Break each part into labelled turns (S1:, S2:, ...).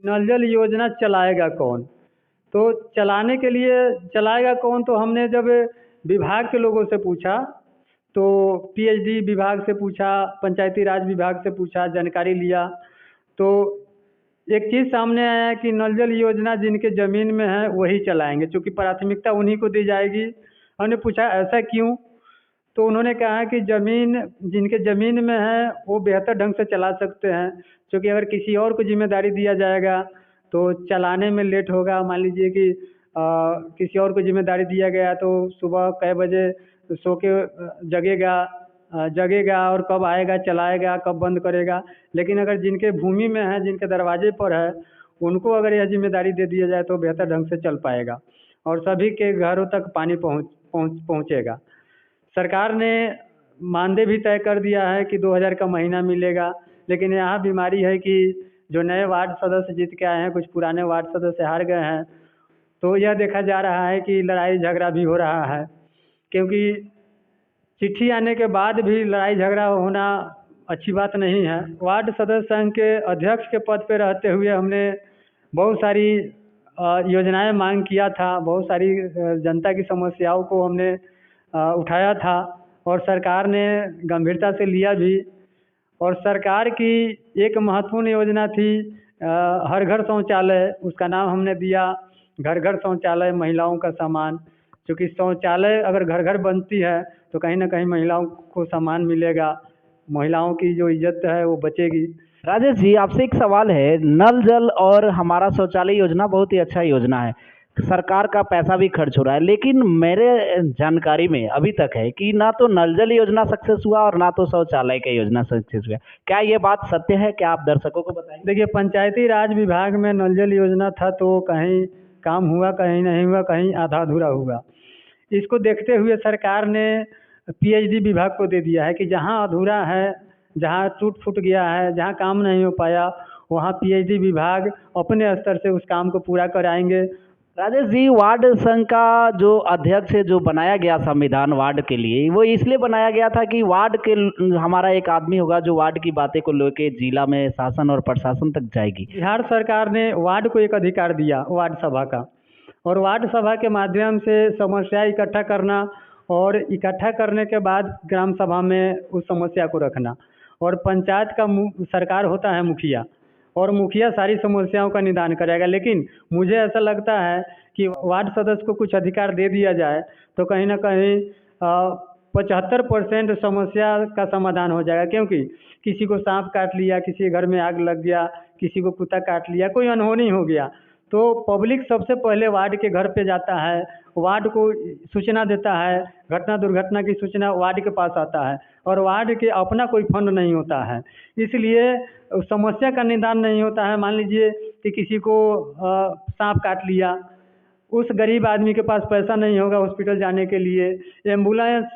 S1: नल जल योजना चलाएगा कौन? तो चलाने के लिए चलाएगा कौन, तो हमने जब विभाग के लोगों से पूछा, तो पीएचडी विभाग से पूछा, पंचायती राज विभाग से पूछा, जानकारी लिया, तो एक चीज़ सामने आया कि नल जल योजना जिनके ज़मीन में है वही चलाएंगे, क्योंकि प्राथमिकता उन्हीं को दी जाएगी। हमने पूछा ऐसा क्यों? तो उन्होंने कहा कि ज़मीन जिनके ज़मीन में है वो बेहतर ढंग से चला सकते हैं, क्योंकि अगर किसी और को जिम्मेदारी दिया जाएगा तो चलाने में लेट होगा। मान लीजिए कि किसी और को जिम्मेदारी दिया गया तो सुबह कै बजे सो के जगेगा और कब आएगा, चलाएगा, कब बंद करेगा। लेकिन अगर जिनके भूमि में है, जिनके दरवाजे पर है, उनको अगर यह जिम्मेदारी दे दिया जाए तो बेहतर ढंग से चल पाएगा और सभी के घरों तक पानी पहुँचेगा। सरकार ने मानदेय भी तय कर दिया है कि 2000 का महीना मिलेगा, लेकिन यहाँ बीमारी है कि जो नए वार्ड सदस्य जीत के आए हैं, कुछ पुराने वार्ड सदस्य हार गए हैं, तो यह देखा जा रहा है कि लड़ाई झगड़ा भी हो रहा है, क्योंकि चिट्ठी आने के बाद भी लड़ाई झगड़ा होना अच्छी बात नहीं है। वार्ड सदस्य संघ के अध्यक्ष के पद पर रहते हुए हमने बहुत सारी योजनाएं मांग किया था, बहुत सारी जनता की समस्याओं को हमने उठाया था और सरकार ने गंभीरता से लिया भी। और सरकार की एक महत्वपूर्ण योजना थी हर घर शौचालय, उसका नाम हमने दिया घर घर शौचालय महिलाओं का सामान, क्योंकि शौचालय अगर घर घर बनती है तो कहीं ना कहीं महिलाओं को सामान मिलेगा, महिलाओं की जो इज्जत है वो बचेगी।
S2: राजेश जी, आपसे एक सवाल है। नल जल और हमारा शौचालय योजना बहुत ही अच्छा योजना है, सरकार का पैसा भी खर्च हो रहा है, लेकिन मेरे जानकारी में अभी तक है कि ना तो नल जल योजना सक्सेस हुआ और ना तो शौचालय का योजना सक्सेस हुआ। क्या ये बात सत्य है? क्या आप दर्शकों को बताएंगे?
S1: देखिए, पंचायती राज विभाग में नल जल योजना था तो कहीं काम हुआ, कहीं नहीं हुआ, कहीं आधा अधूरा हुआ। इसको देखते हुए सरकार ने पीएचडी विभाग को दे दिया है कि जहाँ अधूरा है, जहाँ टूट फूट गया है, जहाँ काम नहीं हो पाया, वहाँ पीएचडी विभाग अपने स्तर से उस काम को पूरा कराएंगे।
S2: राजेश जी, वार्ड संघ का जो अध्यक्ष है, जो बनाया गया संविधान वार्ड के लिए, वो इसलिए बनाया गया था कि वार्ड के हमारा एक आदमी होगा जो वार्ड की बातें को लेके जिला में शासन और प्रशासन तक जाएगी।
S1: बिहार सरकार ने वार्ड को एक अधिकार दिया वार्ड सभा का, और वार्ड सभा के माध्यम से समस्या इकट्ठा करना और इकट्ठा करने के बाद ग्राम सभा में उस समस्या को रखना। और पंचायत का सरकार होता है मुखिया, और मुखिया सारी समस्याओं का निदान करेगा। लेकिन मुझे ऐसा लगता है कि वार्ड सदस्य को कुछ अधिकार दे दिया जाए तो कहीं ना कहीं 75% समस्या का समाधान हो जाएगा, क्योंकि किसी को सांप काट लिया, किसी के घर में आग लग गया, किसी को कुत्ता काट लिया, कोई अनहोनी हो गया, तो पब्लिक सबसे पहले वार्ड के घर पे जाता है, वार्ड को सूचना देता है, घटना दुर्घटना की सूचना वार्ड के पास आता है, और वार्ड के अपना कोई फंड नहीं होता है, इसलिए समस्या का निदान नहीं होता है। मान लीजिए कि किसी को सांप काट लिया, उस गरीब आदमी के पास पैसा नहीं होगा हॉस्पिटल जाने के लिए, एम्बुलेंस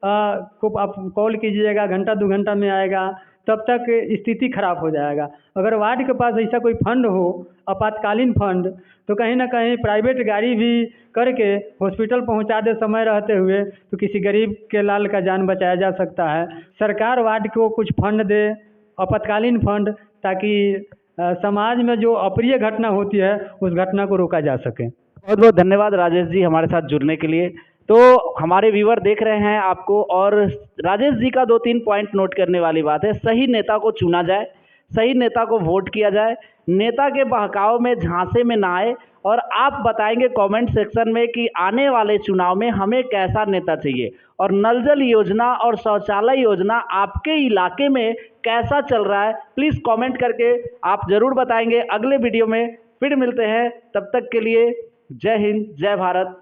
S1: को आप कॉल कीजिएगा, घंटा 2 घंटा में आएगा, तब तक स्थिति खराब हो जाएगा। अगर वार्ड के पास ऐसा कोई फंड हो, आपातकालीन फंड, तो कहीं ना कहीं प्राइवेट गाड़ी भी करके हॉस्पिटल पहुंचा दे समय रहते हुए, तो किसी गरीब के लाल का जान बचाया जा सकता है। सरकार वार्ड को कुछ फंड दे, आपातकालीन फंड, ताकि समाज में जो अप्रिय घटना होती है उस घटना को रोका जा सके।
S2: बहुत बहुत धन्यवाद राजेश जी हमारे साथ जुड़ने के लिए। तो हमारे व्यूवर देख रहे हैं आपको, और राजेश जी का 2-3 पॉइंट नोट करने वाली बात है। सही नेता को चुना जाए, सही नेता को वोट किया जाए, नेता के बहकाव में झांसे में ना आए, और आप बताएंगे कमेंट सेक्शन में कि आने वाले चुनाव में हमें कैसा नेता चाहिए, और नल जल योजना और शौचालय योजना आपके इलाके में कैसा चल रहा है, प्लीज़ कमेंट करके आप ज़रूर बताएंगे। अगले वीडियो में फिर मिलते हैं, तब तक के लिए जय हिंद, जय भारत।